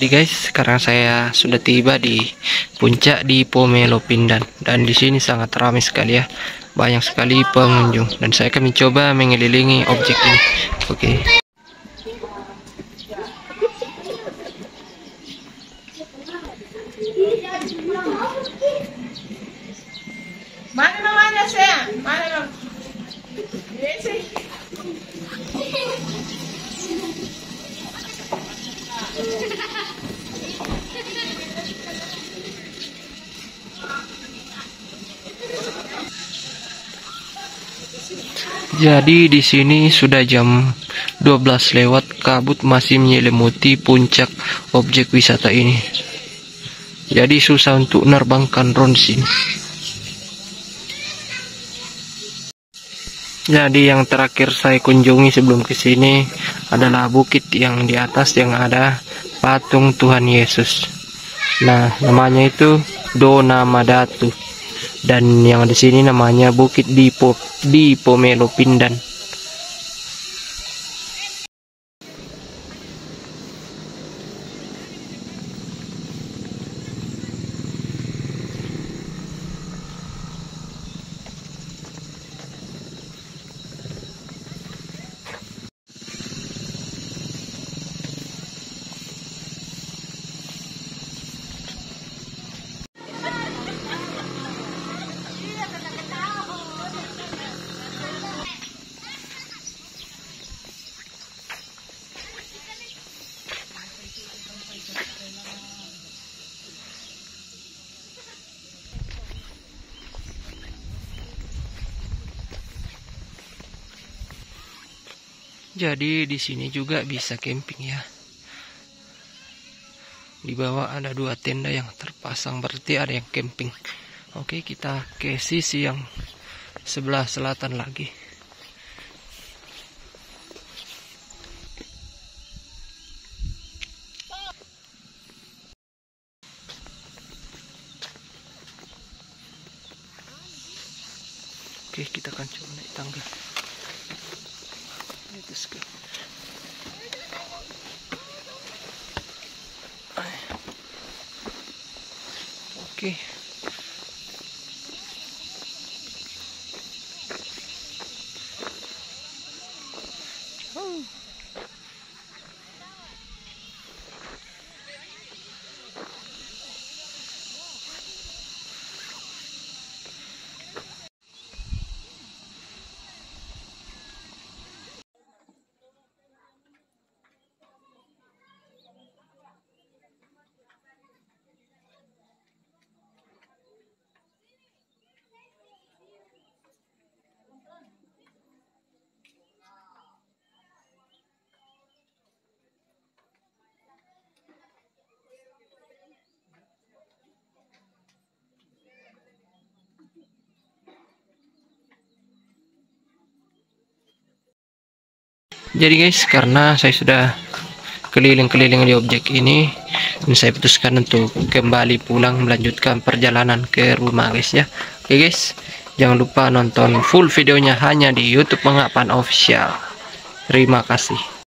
Jadi guys, sekarang saya sudah tiba di puncak di Pomelo Pindan, dan di sini sangat ramai sekali ya, banyak sekali pengunjung, dan saya akan mencoba mengelilingi objek ini. Oke. Mana namanya saya? Mana? Jadi di sini sudah jam 12 lewat, kabut masih menyelimuti puncak objek wisata ini. Jadi susah untuk menerbangkan drone di sini. Jadi yang terakhir saya kunjungi sebelum ke sini adalah bukit yang di atas yang ada patung Tuhan Yesus. Nah, namanya itu Dona Madatu. Dan yang di sini namanya Bukit di Pomelo Pindan. Jadi di sini juga bisa camping ya. Di bawah ada 2 tenda yang terpasang, berarti ada yang camping. Oke, kita ke sisi yang sebelah selatan lagi. Oke, kita akan coba naik tangga. Let's go. Oke. Jadi guys, karena saya sudah keliling-keliling di objek ini, dan saya putuskan untuk kembali pulang melanjutkan perjalanan ke rumah guys ya. Oke guys, jangan lupa nonton full videonya hanya di YouTube Mengapan Official. Terima kasih.